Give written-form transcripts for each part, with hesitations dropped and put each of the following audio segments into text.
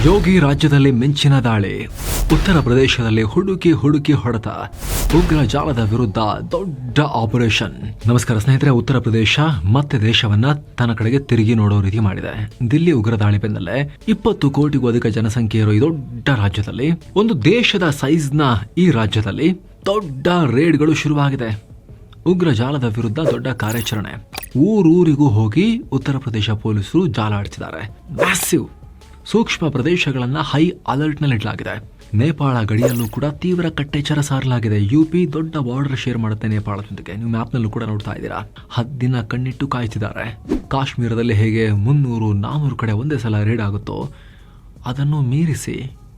ಯೋಗಿ ರಾಜ್ಯದಲ್ಲಿ ಮಿಂಚಿನ ದಾಳಿ, ಉತ್ತರ ಪ್ರದೇಶದಲ್ಲಿ ಹುಡುಕಿ ಹೊಡೆತ, ಉಗ್ರ ಜಾಲದ ವಿರುದ್ಧ ದೊಡ್ಡ ಆಪರೇಷನ್. ನಮಸ್ಕಾರ ಸ್ನೇಹಿತರೆ, ಉತ್ತರ ಪ್ರದೇಶ ಮತ್ತೆ ದೇಶವನ್ನ ತನ್ನ ಕಡೆಗೆ ತಿರುಗಿ ನೋಡೋ ರೀತಿ ಮಾಡಿದೆ. ದಿಲ್ಲಿ ಉಗ್ರ ದಾಳಿ ಬೆನ್ನಲ್ಲೇ 20 ಕೋಟಿಗೂ ಅಧಿಕ ಜನಸಂಖ್ಯೆ ಇರೋ ಈ ದೊಡ್ಡ ರಾಜ್ಯದಲ್ಲಿ, ಒಂದು ದೇಶದ ಸೈಜ್ನ ಈ ರಾಜ್ಯದಲ್ಲಿ ದೊಡ್ಡ ರೇಡ್ಗಳು ಶುರುವಾಗಿದೆ. ಉಗ್ರ ಜಾಲದ ವಿರುದ್ಧ ದೊಡ್ಡ ಕಾರ್ಯಾಚರಣೆ. ಊರೂರಿಗೂ ಹೋಗಿ ಉತ್ತರ ಪ್ರದೇಶ ಪೊಲೀಸರು ಜಾಲ ಆಡಿಸಿದ್ದಾರೆ. ಮ್ಯಾಸಿವ್ ಸೂಕ್ಷ್ಮ ಪ್ರದೇಶಗಳನ್ನ ಹೈ ಅಲರ್ಟ್ ನಲ್ಲಿ ಇಡಲಾಗಿದೆ. ನೇಪಾಳ ಗಡಿಯಲ್ಲೂ ಕೂಡ ತೀವ್ರ ಕಟ್ಟೆಚ್ಚರ ಸಾರಲಾಗಿದೆ. ಯುಪಿ ದೊಡ್ಡ ಬಾರ್ಡರ್ ಶೇರ್ ಮಾಡುತ್ತೆ ನೇಪಾಳದೊಂದಿಗೆ. ನೀವು ಮ್ಯಾಪ್ ನಲ್ಲೂ ಕೂಡ ನೋಡ್ತಾ ಇದ್ದೀರಾ. 10 ದಿನ ಕಣ್ಣಿಟ್ಟು ಕಾಯ್ತಿದ್ದಾರೆ. ಕಾಶ್ಮೀರದಲ್ಲಿ ಹೇಗೆ 300-400 ಕಡೆ ಒಂದೇ ಸಲ ರೇಡ್ ಆಗುತ್ತೋ ಅದನ್ನು ಮೀರಿಸಿ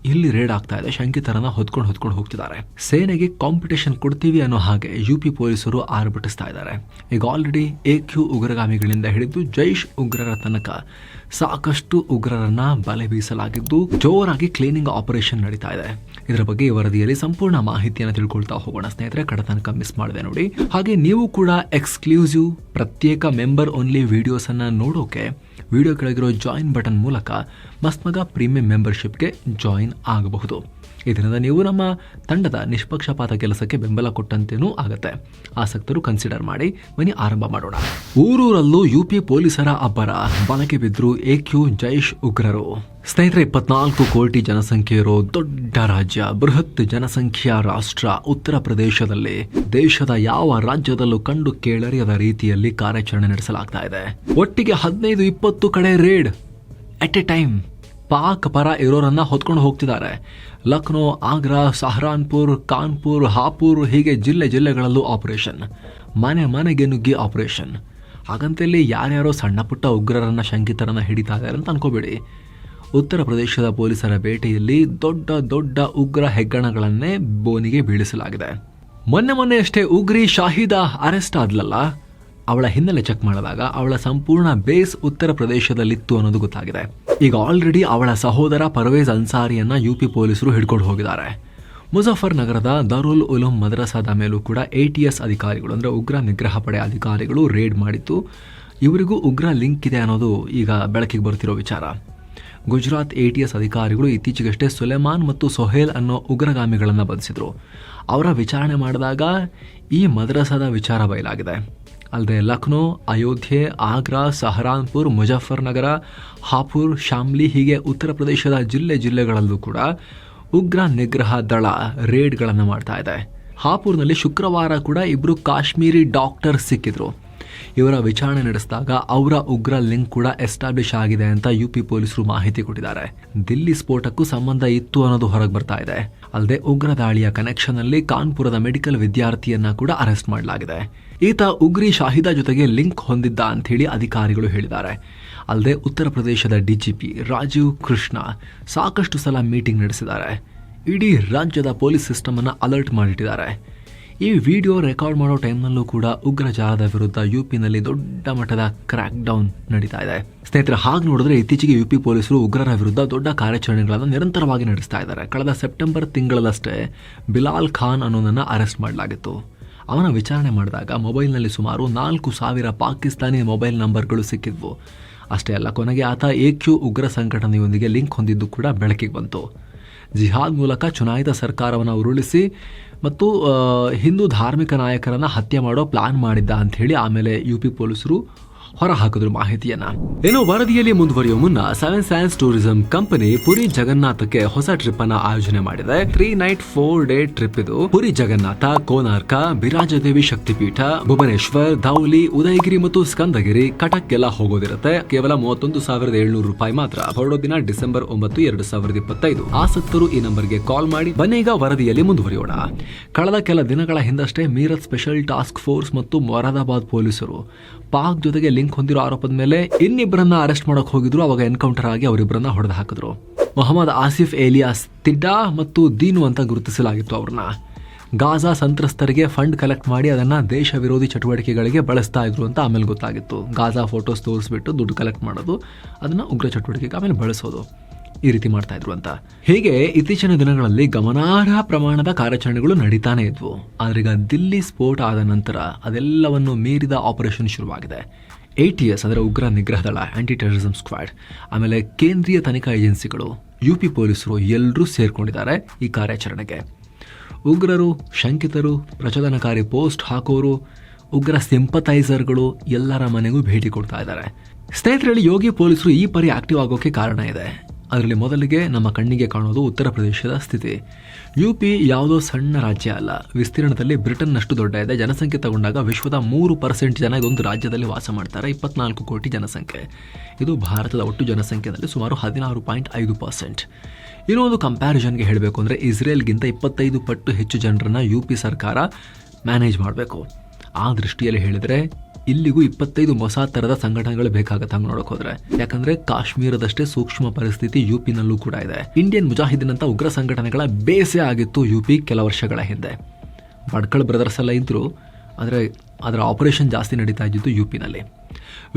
ಇಲ್ಲಿ ರೇಡ್ ಆಗ್ತಾ ಇದೆ. ಶಂಕಿತರನ್ನ ಹೊತ್ಕೊಂಡು ಹೋಗ್ತಿದ್ದಾರೆ. ಸೇನೆಗೆ ಕಾಂಪಿಟೇಷನ್ ಕೊಡ್ತೀವಿ ಅನ್ನೋ ಹಾಗೆ ಯುಪಿ ಪೊಲೀಸರು ಆರ್ಭಟಿಸ್ತಾ ಇದ್ದಾರೆ. ಈಗ ಆಲ್ರೆಡಿ AQ ಉಗ್ರಗಾಮಿಗಳಿಂದ ಹಿಡಿದು ಜೈಷ್ ಉಗ್ರರ ತನಕ ಸಾಕಷ್ಟು ಉಗ್ರರನ್ನ ಬಲೆ ಬೀಸಲಾಗಿದ್ದು ಜೋರಾಗಿ ಕ್ಲೀನಿಂಗ್ ಆಪರೇಷನ್ ನಡೀತಾ ಇದೆ. ಇದರ ಬಗ್ಗೆ ಈ ವರದಿಯಲ್ಲಿ ಸಂಪೂರ್ಣ ಮಾಹಿತಿಯನ್ನು ತಿಳ್ಕೊಳ್ತಾ ಹೋಗೋಣ ಸ್ನೇಹಿತರೆ. ಕಡೆ ತನಕ ಮಿಸ್ ಮಾಡಿದೆ ನೋಡಿ. ಹಾಗೆ ನೀವು ಕೂಡ ಎಕ್ಸ್ಕ್ಲೂಸಿವ್ ಪ್ರತ್ಯೇಕ ಮೆಂಬರ್ ಓನ್ಲಿ ವಿಡಿಯೋಸ್ ಅನ್ನ ನೋಡೋಕೆ ವಿಡಿಯೋ ಕೆಳಗಿರೋ ಜಾಯಿನ್ ಬಟನ್ ಮೂಲಕ ಮಸ್ತ್ಮಗ ಪ್ರೀಮಿಯಂ ಮೆಂಬರ್ಶಿಪ್ಗೆ ಜಾಯಿನ್ ಆಗಬಹುದು. ಇದರಿಂದ ನೀವು ನಮ್ಮ ತಂಡದ ನಿಷ್ಪಕ್ಷಪಾತ ಕೆಲಸಕ್ಕೆ ಬೆಂಬಲ ಕೊಟ್ಟಂತೇನೂ ಆಗತ್ತೆ. ಆಸಕ್ತರು ಕನ್ಸಿಡರ್ ಮಾಡಿ. ಬನ್ನಿ ಆರಂಭ ಮಾಡೋಣ. ಊರೂರಲ್ಲೂ ಯುಪಿ ಪೊಲೀಸರ ಅಬ್ಬರ. ಬಲಕ್ಕೆ ಬಿದ್ರು AQ ಜೈಷ್ ಉಗ್ರರು. ಸ್ನೇಹಿತರೆ, 24 ಕೋಟಿ ಜನಸಂಖ್ಯೆ ಇರೋ ದೊಡ್ಡ ರಾಜ್ಯ, ಬೃಹತ್ ಜನಸಂಖ್ಯೆಯ ರಾಷ್ಟ್ರ ಉತ್ತರ ಪ್ರದೇಶದಲ್ಲಿ ದೇಶದ ಯಾವ ರಾಜ್ಯದಲ್ಲೂ ಕಂಡು ಕೇಳರಿಯದ ರೀತಿಯಲ್ಲಿ ಕಾರ್ಯಾಚರಣೆ ನಡೆಸಲಾಗ್ತಾ ಇದೆ. ಒಟ್ಟಿಗೆ 15-20 ಕಡೆ raid at a time. Pak ಪರ ಇರೋರನ್ನ ಹೊತ್ಕೊಂಡು ಹೋಗ್ತಿದ್ದಾರೆ. ಲಕ್ನೋ, ಆಗ್ರಾ, ಸಹರಾನ್ಪುರ್, ಕಾನ್ಪುರ್, ಹಾಪುರ್ ಹೀಗೆ ಜಿಲ್ಲೆಗಳಲ್ಲೂ ಆಪರೇಷನ್. ಮನೆಗೆ ನುಗ್ಗಿ ಆಪರೇಷನ್. ಹಾಗಂತಲ್ಲಿ ಯಾರ್ಯಾರೋ ಸಣ್ಣ ಪುಟ್ಟ ಉಗ್ರರನ್ನ ಶಂಕಿತರನ್ನ ಹಿಡಿತಾ ಇದ್ದಾರೆ ಅಂತ ಅನ್ಕೋಬೇಡಿ. ಉತ್ತರ ಪ್ರದೇಶದ ಪೊಲೀಸರ ಬೇಟೆಯಲ್ಲಿ ದೊಡ್ಡ ಉಗ್ರ ಹೆಗ್ಗಣಗಳನ್ನೇ ಬೋನಿಗೆ ಬೀಳಿಸಲಾಗಿದೆ. ಮೊನ್ನೆಯಷ್ಟೇ ಉಗ್ರಿ ಶಾಹಿದಾ ಅರೆಸ್ಟ್ ಆದ್ಲಲ್ಲ, ಅವಳ ಹಿನ್ನೆಲೆ ಚೆಕ್ ಮಾಡಿದಾಗ ಅವಳ ಸಂಪೂರ್ಣ ಬೇಸ್ ಉತ್ತರ ಪ್ರದೇಶದಲ್ಲಿತ್ತು ಅನ್ನೋದು ಗೊತ್ತಾಗಿದೆ. ಈಗ ಆಲ್ರೆಡಿ ಅವಳ ಸಹೋದರ ಪರ್ವೇಜ್ ಅನ್ಸಾರಿಯನ್ನ ಯುಪಿ ಪೊಲೀಸರು ಹಿಡ್ಕೊಂಡು ಹೋಗಿದ್ದಾರೆ. ಮುಜಫರ್ ನಗರದ ದಾರುಲ್ ಉಲೂಮ್ ಮದ್ರಸಾದ ಮೇಲೂ ಕೂಡ ATS ಅಧಿಕಾರಿಗಳು ಅಂದ್ರೆ ಉಗ್ರ ನಿಗ್ರಹ ಪಡೆ ಅಧಿಕಾರಿಗಳು ರೇಡ್ ಮಾಡಿತ್ತು. ಇವರಿಗೂ ಉಗ್ರ ಲಿಂಕ್ ಇದೆ ಅನ್ನೋದು ಈಗ ಬೆಳಕಿಗೆ ಬರ್ತಿರೋ ವಿಚಾರ. ಗುಜರಾತ್ ATS ಅಧಿಕಾರಿಗಳು ಇತ್ತೀಚೆಗಷ್ಟೇ ಸುಲೇಮಾನ್ ಮತ್ತು ಸೊಹೇಲ್ ಅನ್ನೋ ಉಗ್ರಗಾಮಿಗಳನ್ನ ಬಂಧಿಸಿದ್ರು. ಅವರ ವಿಚಾರಣೆ ಮಾಡಿದಾಗ ಈ ಮದ್ರಸಾದ ವಿಚಾರ ಬಯಲಾಗಿದೆ. ಅಲ್ಲದೆ ಲಕ್ನೋ, ಅಯೋಧ್ಯೆ, ಆಗ್ರಾ, ಸಹರಾನ್ಪುರ್, ಮುಜಫರ್ ನಗರ, ಹಾಪುರ್, ಶಾಮ್ಲಿ ಹೀಗೆ ಉತ್ತರ ಪ್ರದೇಶದ ಜಿಲ್ಲೆಗಳಲ್ಲೂ ಕೂಡ ಉಗ್ರ ನಿಗ್ರಹ ದಳ ರೇಡ್ಗಳನ್ನು ಮಾಡ್ತಾ ಇದೆ. ಹಾಪುರ್ನಲ್ಲಿ ಶುಕ್ರವಾರ ಕೂಡ 2 ಕಾಶ್ಮೀರಿ ಡಾಕ್ಟರ್ ಸಿಕ್ಕಿದ್ರು. ಇವರ ವಿಚಾರಣೆ ನಡೆಸಿದಾಗ ಅವರ ಉಗ್ರ ಲಿಂಕ್ ಕೂಡ ಎಸ್ಟಾಬ್ಲಿಷ್ ಆಗಿದೆ ಅಂತ ಯುಪಿ ಪೊಲೀಸರು ಮಾಹಿತಿ ಕೊಟ್ಟಿದ್ದಾರೆ. ದಿಲ್ಲಿ ಸ್ಫೋಟಕ್ಕೂ ಸಂಬಂಧ ಇತ್ತು ಅನ್ನೋದು ಹೊರಗೆ ಬರ್ತಾ ಇದೆ. ಅಲ್ಲದೆ ಉಗ್ರ ದಾಳಿಯ ಕನೆಕ್ಷನ್ ಅಲ್ಲಿ ಕಾನ್ಪುರದ ಮೆಡಿಕಲ್ ವಿದ್ಯಾರ್ಥಿಯನ್ನ ಕೂಡ ಅರೆಸ್ಟ್ ಮಾಡಲಾಗಿದೆ. ಈತ ಉಗ್ರಿ ಶಾಹಿದಾ ಜೊತೆಗೆ ಲಿಂಕ್ ಹೊಂದಿದ್ದ ಅಂತ ಹೇಳಿ ಅಧಿಕಾರಿಗಳು ಹೇಳಿದ್ದಾರೆ. ಅಲ್ಲದೆ ಉತ್ತರ ಪ್ರದೇಶದ DGP ರಾಜೀವ್ ಕೃಷ್ಣ ಸಾಕಷ್ಟು ಸಲ ಮೀಟಿಂಗ್ ನಡೆಸಿದ್ದಾರೆ. ಇಡೀ ರಾಜ್ಯದ ಪೊಲೀಸ್ ಸಿಸ್ಟಮ್ ಅನ್ನ ಅಲರ್ಟ್ ಮಾಡಿಟ್ಟಿದ್ದಾರೆ. ಈ ವಿಡಿಯೋ ರೆಕಾರ್ಡ್ ಮಾಡೋ ಟೈಮ್ನಲ್ಲೂ ಕೂಡ ಉಗ್ರ ಜಾಲದ ವಿರುದ್ಧ ಯುಪಿನಲ್ಲಿ ದೊಡ್ಡ ಮಟ್ಟದ ಕ್ರ್ಯಾಕ್ ಡೌನ್ ನಡೀತಾ ಇದೆ. ಸ್ನೇಹಿತರೆ, ಹಾಗೆ ನೋಡಿದ್ರೆ ಇತ್ತೀಚೆಗೆ ಯುಪಿ ಪೊಲೀಸರು ಉಗ್ರರ ವಿರುದ್ಧ ದೊಡ್ಡ ಕಾರ್ಯಾಚರಣೆಗಳನ್ನು ನಿರಂತರವಾಗಿ ನಡೆಸ್ತಾ ಇದ್ದಾರೆ. ಕಳೆದ ಸೆಪ್ಟೆಂಬರ್ ತಿಂಗಳಲ್ಲಷ್ಟೇ ಬಿಲಾಲ್ ಖಾನ್ ಅನ್ನೋದನ್ನ ಅರೆಸ್ಟ್ ಮಾಡಲಾಗಿತ್ತು. ಅವನ ವಿಚಾರಣೆ ಮಾಡಿದಾಗ ಮೊಬೈಲ್ನಲ್ಲಿ ಸುಮಾರು 4,000 ಪಾಕಿಸ್ತಾನಿ ಮೊಬೈಲ್ ನಂಬರ್ಗಳು ಸಿಕ್ಕಿದ್ವು. ಅಷ್ಟೇ ಅಲ್ಲ, ಕೊನೆಗೆ ಆತ AQ ಉಗ್ರ ಸಂಘಟನೆಯೊಂದಿಗೆ ಲಿಂಕ್ ಹೊಂದಿದ್ದು ಕೂಡ ಬೆಳಕಿಗೆ ಬಂತು. ಜಿಹಾದ್ ಮೂಲಕ ಚುನಾಯಿತ ಸರ್ಕಾರವನ್ನು ಉರುಳಿಸಿ ಮತ್ತು ಹಿಂದೂ ಧಾರ್ಮಿಕ ನಾಯಕರನ್ನ ಹತ್ಯೆ ಮಾಡೋ ಪ್ಲಾನ್ ಮಾಡಿದ್ದ ಅಂತ ಹೇಳಿ ಆಮೇಲೆ ಯುಪಿ ಪೊಲೀಸರು ಹೊರ ಹಾಕಿದ್ರು ಮಾಹಿತಿಯನ್ನ. ಏನೋ ವರದಿಯಲ್ಲಿ ಮುಂದುವರಿಯುವ ಮುನ್ನ 7 Sands ಟೂರಿಸಂ ಕಂಪನಿ ಪುರಿ ಜಗನ್ನಾಥಕ್ಕೆ ಹೊಸ ಟ್ರಿಪ್ ಅನ್ನ ಆಯೋಜನೆ ಮಾಡಿದೆ. 3 night 4 day ಟ್ರಿಪ್ ಇದು. ಪುರಿ ಜಗನ್ನಾಥ, ಕೋನಾರ್ಕ, ಬಿರಾಜದೇವಿ ಶಕ್ತಿಪೀಠ, ಭುವನೇಶ್ವರ್, ಧೌಲಿ, ಉದಯಗಿರಿ ಮತ್ತು ಸ್ಕಂದಗಿರಿ, ಕಟಕ್ ಎಲ್ಲ ಹೋಗೋದಿರುತ್ತೆ. ಕೇವಲ 31,700 ರೂಪಾಯಿ ಮಾತ್ರ. ಹೊರಡೋ ದಿನ ಡಿಸೆಂಬರ್ 9, 2025. ಆಸಕ್ತರು ಈ ನಂಬರ್ಗೆ ಕಾಲ್ ಮಾಡಿ. ಬನ್ನಿ ಈಗ ವರದಿಯಲ್ಲಿ ಮುಂದುವರಿಯೋಣ. ಕಳೆದ ಕೆಲ ದಿನಗಳ ಹಿಂದಷ್ಟೇ ಮೀರತ್ ಸ್ಪೆಷಲ್ ಟಾಸ್ಕ್ ಫೋರ್ಸ್ ಮತ್ತು ಮೊರಾದಾಬಾದ್ ಪೊಲೀಸರು ಪಾಕ್ ಜೊತೆಗೆ ಲಿಂಕ್ ಹೊಂದಿರೋ ಆರೋಪದ ಮೇಲೆ ಇನ್ನಿಬ್ಬರನ್ನ ಅರೆಸ್ಟ್ ಮಾಡಕ್ ಹೋಗಿದ್ರು. ಅವಾಗ ಎನ್ಕೌಂಟರ್ ಆಗಿ ಅವರಿಬ್ಬರನ್ನ ಹೊಡೆದು ಹಾಕಿದ್ರು. ಮೊಹಮ್ಮದ್ ಆಸಿಫ್ ಏಲಿಯಾಸ್ ತಿಡ್ಡಾ ಮತ್ತು ದೀನು ಅಂತ ಗುರುತಿಸಲಾಗಿತ್ತು. ಅವ್ರನ್ನ ಗಾಜಾ ಸಂತ್ರಸ್ತರಿಗೆ ಫಂಡ್ ಕಲೆಕ್ಟ್ ಮಾಡಿ ಅದನ್ನ ದೇಶ ವಿರೋಧಿ ಚಟುವಟಿಕೆಗಳಿಗೆ ಬಳಸ್ತಾ ಇದ್ರು ಅಂತ ಆಮೇಲೆ ಗೊತ್ತಾಗಿತ್ತು. ಗಾಜಾ ಫೋಟೋಸ್ ತೋರಿಸ್ಬಿಟ್ಟು ದುಡ್ಡು ಕಲೆಕ್ಟ್ ಮಾಡೋದು, ಅದನ್ನ ಉಗ್ರ ಚಟುವಟಿಕೆಗೆ ಆಮೇಲೆ ಬಳಸೋದು, ಈ ರೀತಿ ಮಾಡ್ತಾ ಇದ್ರು ಅಂತ. ಹೀಗೆ ಇತ್ತೀಚಿನ ದಿನಗಳಲ್ಲಿ ಗಮನಾರ್ಹ ಪ್ರಮಾಣದ ಕಾರ್ಯಾಚರಣೆಗಳು ನಡೀತಾನೆ ಇದ್ವು. ಆದ್ರೀಗ ದಿಲ್ಲಿ ಸ್ಫೋಟ ಆದ ನಂತರ ಅದೆಲ್ಲವನ್ನು ಮೀರಿದ ಆಪರೇಷನ್ ಶುರುವಾಗಿದೆ. ATS ಅಂದರೆ ಉಗ್ರ ನಿಗ್ರಹ ದಳ, ಆಂಟಿ ಟೆರರಿಸಂ ಸ್ಕ್ವಾಡ್, ಆಮೇಲೆ ಕೇಂದ್ರೀಯ ತನಿಖಾ ಏಜೆನ್ಸಿಗಳು, UP ಪೊಲೀಸರು ಎಲ್ಲರೂ ಸೇರ್ಕೊಂಡಿದ್ದಾರೆ ಈ ಕಾರ್ಯಾಚರಣೆಗೆ. ಉಗ್ರರು, ಶಂಕಿತರು, ಪ್ರಚೋದನಕಾರಿ ಪೋಸ್ಟ್ ಹಾಕೋರು, ಉಗ್ರ ಸಿಂಪಥೈಸರ್ಗಳು ಎಲ್ಲರ ಮನೆಗೂ ಭೇಟಿ ಕೊಡ್ತಾ ಇದ್ದಾರೆ. ಸ್ನೇಹಿತರಲ್ಲಿ, ಯೋಗಿ ಪೊಲೀಸರು ಈ ಪರಿ ಆಕ್ಟಿವ್ ಆಗೋಕೆ ಕಾರಣ ಇದೆ. ಅದರಲ್ಲಿ ಮೊದಲಿಗೆ ನಮ್ಮ ಕಣ್ಣಿಗೆ ಕಾಣೋದು ಉತ್ತರ ಪ್ರದೇಶದ ಸ್ಥಿತಿ. UP ಯಾವುದೋ ಸಣ್ಣ ರಾಜ್ಯ ಅಲ್ಲ, ವಿಸ್ತೀರ್ಣದಲ್ಲಿ ಬ್ರಿಟನ್ನಷ್ಟು ದೊಡ್ಡ ಇದೆ. ಜನಸಂಖ್ಯೆ ತಗೊಂಡಾಗ ವಿಶ್ವದ 3% ಜನ ಇದೊಂದು ರಾಜ್ಯದಲ್ಲಿ ವಾಸ ಮಾಡ್ತಾರೆ. 24 ಕೋಟಿ ಜನಸಂಖ್ಯೆ. ಇದು ಭಾರತದ ಒಟ್ಟು ಜನಸಂಖ್ಯೆಯಲ್ಲಿ ಸುಮಾರು 16.5%. ಇನ್ನೂ ಒಂದು ಕಂಪ್ಯಾರಿಸನ್ಗೆ ಹೇಳಬೇಕು ಅಂದರೆ, ಇಸ್ರೇಲ್ಗಿಂತ 25 ಪಟ್ಟು ಹೆಚ್ಚು ಜನರನ್ನ UP ಸರ್ಕಾರ ಮ್ಯಾನೇಜ್ ಮಾಡಬೇಕು. ಆ ದೃಷ್ಟಿಯಲ್ಲಿ ಹೇಳಿದರೆ ಇಲ್ಲಿಗೂ 25 ಹೊಸ ಥರದ ಸಂಘಟನೆಗಳು ಬೇಕಾಗತ್ತೆ ಹಂಗೆ ನೋಡೋಕೆ ಹೋದ್ರೆ. ಯಾಕಂದ್ರೆ ಕಾಶ್ಮೀರದಷ್ಟೇ ಸೂಕ್ಷ್ಮ ಪರಿಸ್ಥಿತಿ UPನಲ್ಲೂ ಕೂಡ ಇದೆ. ಇಂಡಿಯನ್ ಮುಜಾಹಿದೀನ್ ಅಂತ ಉಗ್ರ ಸಂಘಟನೆಗಳ ಬೇಸೆ ಆಗಿತ್ತು UP ಕೆಲ ವರ್ಷಗಳ ಹಿಂದೆ. ಬಡ್ಕಳ್ ಬ್ರದರ್ಸ್ ಎಲ್ಲ ಇದ್ರು, ಆದರೆ ಅದರ ಆಪರೇಷನ್ ಜಾಸ್ತಿ ನಡೀತಾ ಇದ್ದಿದ್ದು UPನಲ್ಲಿ.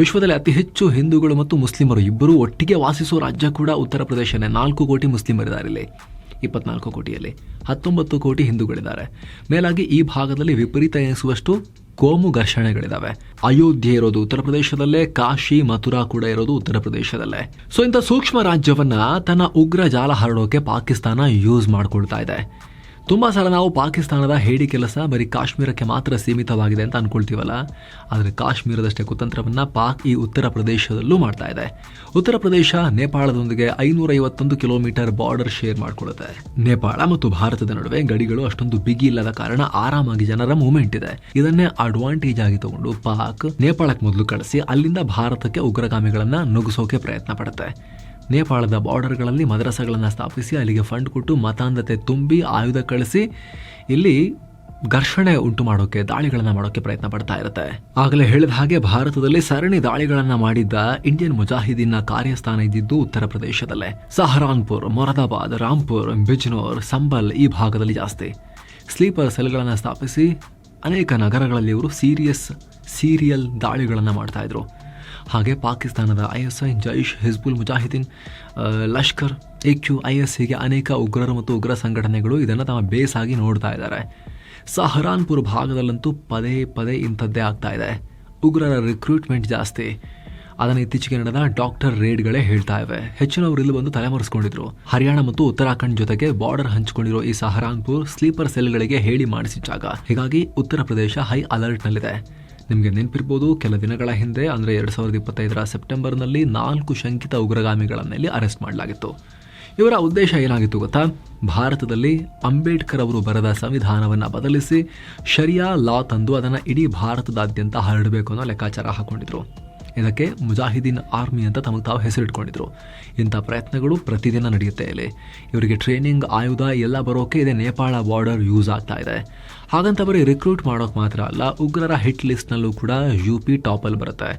ವಿಶ್ವದಲ್ಲಿ ಅತಿ ಹೆಚ್ಚು ಹಿಂದೂಗಳು ಮತ್ತು ಮುಸ್ಲಿಮರು ಇಬ್ಬರೂ ಒಟ್ಟಿಗೆ ವಾಸಿಸುವ ರಾಜ್ಯ ಕೂಡ ಉತ್ತರ ಪ್ರದೇಶನೇ. 4 ಕೋಟಿ ಮುಸ್ಲಿಮರಿದ್ದಾರೆ ಇಲ್ಲಿ. 24 ಕೋಟಿಯಲ್ಲಿ 19 ಕೋಟಿ ಹಿಂದೂಗಳಿದ್ದಾರೆ. ಮೇಲಾಗಿ ಈ ಭಾಗದಲ್ಲಿ ವಿಪರೀತ ಎನಿಸುವಷ್ಟು ಕೋಮು ಘರ್ಷಣೆಗಳಿದಾವೆ. ಅಯೋಧ್ಯೆ ಇರೋದು ಉತ್ತರ ಪ್ರದೇಶದಲ್ಲೇ, ಕಾಶಿ, ಮಥುರಾ ಕೂಡ ಇರೋದು ಉತ್ತರ ಪ್ರದೇಶದಲ್ಲೇ. ಸೊ ಇಂಥ ಸೂಕ್ಷ್ಮ ರಾಜ್ಯವನ್ನ ತನ್ನ ಉಗ್ರ ಜಾಲ ಹರಡೋಕೆ ಪಾಕಿಸ್ತಾನ ಯೂಸ್ ಮಾಡ್ಕೊಳ್ತಾ ಇದೆ. ತುಂಬ ಸಲ ನಾವು ಪಾಕಿಸ್ತಾನದ ಹೇಡಿ ಕೆಲಸ ಬರೀ ಕಾಶ್ಮೀರಕ್ಕೆ ಮಾತ್ರ ಸೀಮಿತವಾಗಿದೆ ಅಂತ ಅನ್ಕೊಳ್ತೀವಲ್ಲ, ಆದರೆ ಕಾಶ್ಮೀರದಷ್ಟೇ ಕುತಂತ್ರವನ್ನು ಪಾಕ್ ಈ ಉತ್ತರ ಪ್ರದೇಶದಲ್ಲೂ ಮಾಡ್ತಾ ಇದೆ. Uttar Pradesh ನೇಪಾಳದೊಂದಿಗೆ 551 kilometre border share ಮಾಡಿಕೊಳ್ಳುತ್ತೆ. Nepal ಮತ್ತು ಭಾರತದ ನಡುವೆ ಗಡಿಗಳು ಅಷ್ಟೊಂದು ಬಿಗಿ ಇಲ್ಲದ ಕಾರಣ ಆರಾಮಾಗಿ ಜನರ ಮೂವ್ಮೆಂಟ್ ಇದೆ. ಇದನ್ನೇ ಅಡ್ವಾಂಟೇಜ್ ಆಗಿ ತಗೊಂಡು ಪಾಕ್ ನೇಪಾಳಕ್ಕೆ ಮೊದಲು ಕಳಿಸಿ ಅಲ್ಲಿಂದ ಭಾರತಕ್ಕೆ ಉಗ್ರಗಾಮಿಗಳನ್ನ ನುಗ್ಗಿಸೋಕೆ ಪ್ರಯತ್ನ ಪಡುತ್ತೆ. ನೇಪಾಳದ ಬಾರ್ಡರ್ಗಳಲ್ಲಿ ಮದ್ರಸಾಗಳನ್ನು ಸ್ಥಾಪಿಸಿ ಅಲ್ಲಿಗೆ ಫಂಡ್ ಕೊಟ್ಟು ಮತಾಂಧತೆ ತುಂಬಿ ಆಯುಧ ಕಳಿಸಿ ಇಲ್ಲಿ ಘರ್ಷಣೆ ಉಂಟು ಮಾಡೋಕೆ, ದಾಳಿಗಳನ್ನು ಮಾಡೋಕೆ ಪ್ರಯತ್ನ ಪಡ್ತಾ ಇರುತ್ತೆ. ಆಗಲೇ ಹೇಳಿದ ಹಾಗೆ ಭಾರತದಲ್ಲಿ ಸರಣಿ ದಾಳಿಗಳನ್ನು ಮಾಡಿದ್ದ ಇಂಡಿಯನ್ ಮುಜಾಹಿದೀನ್ನ ಕಾರ್ಯಸ್ಥಾನ ಇದ್ದಿದ್ದು ಉತ್ತರ ಪ್ರದೇಶದಲ್ಲೇ. ಸಹರಾನ್ಪುರ್, ಮೊರಾದಾಬಾದ್, ರಾಂಪುರ್, ಬಿಜ್ನೋರ್, ಸಂಬಲ್ ಈ ಭಾಗದಲ್ಲಿ ಜಾಸ್ತಿ. ಸ್ಲೀಪರ್ ಸೆಲ್ಗಳನ್ನು ಸ್ಥಾಪಿಸಿ ಅನೇಕ ನಗರಗಳಲ್ಲಿ ಇವರು ಸೀರಿಯಲ್ ದಾಳಿಗಳನ್ನು ಮಾಡ್ತಾ ಇದ್ರು. ಹಾಗೆ ಪಾಕಿಸ್ತಾನದ ISI, Jaish, Hizbul Mujahideen, Lashkar, AQ, IS ಹೀಗೆ ಅನೇಕ ಉಗ್ರರು ಮತ್ತು ಉಗ್ರ ಸಂಘಟನೆಗಳು ಇದನ್ನು ತಮ್ಮ ಬೇಸ್ ಆಗಿ ನೋಡ್ತಾ ಇದ್ದಾರೆ. ಸಹರಾನ್ಪುರ್ ಭಾಗದಲ್ಲಂತೂ ಪದೇ ಇಂಥದ್ದೇ ಆಗ್ತಾ ಇದೆ. ಉಗ್ರರ ರಿಕ್ರೂಟ್ಮೆಂಟ್ ಜಾಸ್ತಿ. ಅದನ್ನು ಇತ್ತೀಚೆಗೆ ನಡೆದ ಡಾಕ್ಟರ್ ರೇಡ್ಗಳೇ ಹೇಳ್ತಾ ಇವೆ. ಹೆಚ್ಚಿನವರು ಇಲ್ಲಿ ಬಂದು ತಲೆಮರೆಸ್ಕೊಂಡಿದ್ರು. ಹರಿಯಾಣ ಮತ್ತು ಉತ್ತರಾಖಂಡ್ ಜೊತೆಗೆ ಬಾರ್ಡರ್ ಹಂಚಿಕೊಂಡಿರೋ ಈ ಸಹರಾನ್ಪುರ್ ಸ್ಲೀಪರ್ ಸೆಲ್ಗಳಿಗೆ ಹೇಳಿ ಮಾಡಿಸಿದ ಜಾಗ. ಹೀಗಾಗಿ ಉತ್ತರ ಪ್ರದೇಶ ಹೈ ಅಲರ್ಟ್ನಲ್ಲಿದೆ. ನಿಮಗೆ ನೆನಪಿರ್ಬೋದು, ಕೆಲ ದಿನಗಳ ಹಿಂದೆ ಅಂದರೆ 2025 ಸೆಪ್ಟೆಂಬರ್ನಲ್ಲಿ 4 ಶಂಕಿತ ಉಗ್ರಗಾಮಿಗಳನ್ನಲ್ಲಿ ಅರೆಸ್ಟ್ ಮಾಡಲಾಗಿತ್ತು. ಇವರ ಉದ್ದೇಶ ಏನಾಗಿತ್ತು ಗೊತ್ತಾ? ಭಾರತದಲ್ಲಿ ಅಂಬೇಡ್ಕರ್ ಅವರು ಬರೆದ ಸಂವಿಧಾನವನ್ನು ಬದಲಿಸಿ ಶರಿಯಾ ಲಾ ತಂದು ಅದನ್ನು ಇಡೀ ಭಾರತದಾದ್ಯಂತ ಹರಡಬೇಕು ಅನ್ನೋ ಲೆಕ್ಕಾಚಾರ ಹಾಕೊಂಡಿದ್ರು. ಇದಕ್ಕೆ ಮುಜಾಹಿದೀನ್ ಆರ್ಮಿ ಅಂತ ತಮಗೆ ತಾವು ಹೆಸರಿಟ್ಕೊಂಡಿದ್ರು. ಇಂಥ ಪ್ರಯತ್ನಗಳು ಪ್ರತಿದಿನ ನಡೆಯುತ್ತೆ ಇಲ್ಲಿ. ಇವರಿಗೆ ಟ್ರೈನಿಂಗ್, ಆಯುಧ ಎಲ್ಲ ಬರೋಕೆ ಇದೆ ನೇಪಾಳ ಬಾರ್ಡರ್ ಯೂಸ್ ಆಗ್ತಾ ಇದೆ. ಹಾಗಂತ ಬರೀ ರಿಕ್ರೂಟ್ ಮಾಡೋಕೆ ಮಾತ್ರ ಅಲ್ಲ, ಉಗ್ರರ ಹಿಟ್ ಲಿಸ್ಟ್ನಲ್ಲೂ ಕೂಡ UP ಟಾಪಲ್ಲಿ ಬರುತ್ತೆ.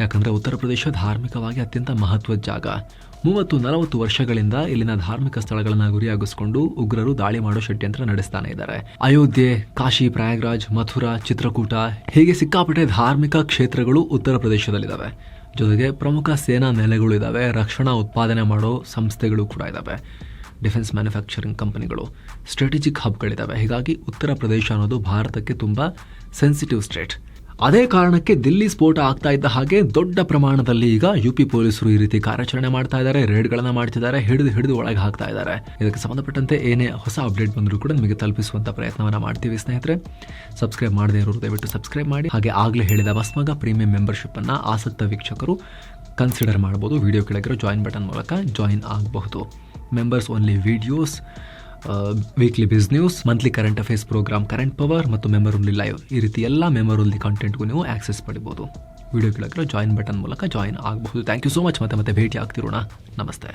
ಯಾಕಂದರೆ ಉತ್ತರ ಪ್ರದೇಶ ಧಾರ್ಮಿಕವಾಗಿ ಅತ್ಯಂತ ಮಹತ್ವದ ಜಾಗ. 30-40 ವರ್ಷಗಳಿಂದ ಇಲ್ಲಿನ ಧಾರ್ಮಿಕ ಸ್ಥಳಗಳನ್ನು ಗುರಿಯಾಗಿಸಿಕೊಂಡು ಉಗ್ರರು ದಾಳಿ ಮಾಡೋ ಷಡ್ಯಂತ್ರ ನಡೆಸ್ತಾನೆ ಇದ್ದಾರೆ. ಅಯೋಧ್ಯೆ, ಕಾಶಿ, ಪ್ರಯಾಗ್ರಾಜ್, ಮಥುರಾ, ಚಿತ್ರಕೂಟ ಹೀಗೆ ಸಿಕ್ಕಾಪಟ್ಟೆ ಧಾರ್ಮಿಕ ಕ್ಷೇತ್ರಗಳು ಉತ್ತರ ಪ್ರದೇಶದಲ್ಲಿದ್ದಾವೆ. ಜೊತೆಗೆ ಪ್ರಮುಖ ಸೇನಾ ನೆಲೆಗಳು ಇದ್ದಾವೆ. ರಕ್ಷಣಾ ಉತ್ಪಾದನೆ ಮಾಡೋ ಸಂಸ್ಥೆಗಳು ಕೂಡ ಇದ್ದಾವೆ. ಡಿಫೆನ್ಸ್ ಮ್ಯಾನುಫ್ಯಾಕ್ಚರಿಂಗ್ ಕಂಪನಿಗಳು, ಸ್ಟ್ರಾಟಜಿಕ್ ಹಬ್ಗಳಿದ್ದಾವೆ. ಹೀಗಾಗಿ ಉತ್ತರ ಪ್ರದೇಶ ಅನ್ನೋದು ಭಾರತಕ್ಕೆ ತುಂಬ ಸೆನ್ಸಿಟಿವ್ ಸ್ಟೇಟ್. ಅದೇ ಕಾರಣಕ್ಕೆ ದಿಲ್ಲಿ ಸ್ಫೋಟ ಆಗ್ತಾ ಇದ್ದ ಹಾಗೆ ದೊಡ್ಡ ಪ್ರಮಾಣದಲ್ಲಿ ಈಗ UP ಪೊಲೀಸರು ಈ ರೀತಿ ಕಾರ್ಯಾಚರಣೆ ಮಾಡ್ತಾ ಇದ್ದಾರೆ, ರೇಡ್ಗಳನ್ನು ಮಾಡ್ತಿದ್ದಾರೆ, ಹಿಡಿದು ಒಳಗೆ ಹಾಕ್ತಾ ಇದ್ದಾರೆ. ಇದಕ್ಕೆ ಸಂಬಂಧಪಟ್ಟಂತೆ ಏನೇ ಹೊಸ ಅಪ್ಡೇಟ್ ಬಂದರೂ ಕೂಡ ನಿಮಗೆ ತಲುಪಿಸುವಂಥ ಪ್ರಯತ್ನವನ್ನು ಮಾಡ್ತೀವಿ ಸ್ನೇಹಿತರೆ. ಸಬ್ಸ್ಕ್ರೈಬ್ ಮಾಡದೇ ಇರೋರು ದಯವಿಟ್ಟು ಸಬ್ಸ್ಕ್ರೈಬ್ ಮಾಡಿ. ಹಾಗೆ ಆಗಲೇ ಹೇಳಿದ ಭಸ್ಮಗ ಪ್ರೀಮಿಯಂ ಮೆಂಬರ್ಶಿಪ್ಪನ್ನು ಆಸಕ್ತ ವೀಕ್ಷಕರು ಕನ್ಸಿಡರ್ ಮಾಡ್ಬೋದು. ವಿಡಿಯೋ ಕೆಳಗಿರೋ ಜಾಯಿನ್ ಬಟನ್ ಮೂಲಕ ಜಾಯಿನ್ ಆಗಬಹುದು. Members only videos, weekly biz news, monthly current affairs program current power ಮತ್ತು ಮೆಂಬರ್ ಓನ್ಲಿ ಲೈವ್, ಈ ರೀತಿ ಎಲ್ಲ ಮೆಂಬರ್ ಓನ್ಲಿ ಕಂಟೆಂಟ್ಗೂ ನೀವು ಆಕ್ಸೆಸ್ ಪಡಿಬೋದು. ವಿಡಿಯೋ ಕೆಳಗಿರೋ ಜಾಯಿನ್ ಬಟನ್ ಮೂಲಕ ಜಾಯಿನ್ ಆಗಬಹುದು. Thank you so much. ಮತ್ತೆ ಭೇಟಿ ಆಗ್ತಿರೋಣ. ನಮಸ್ತೆ.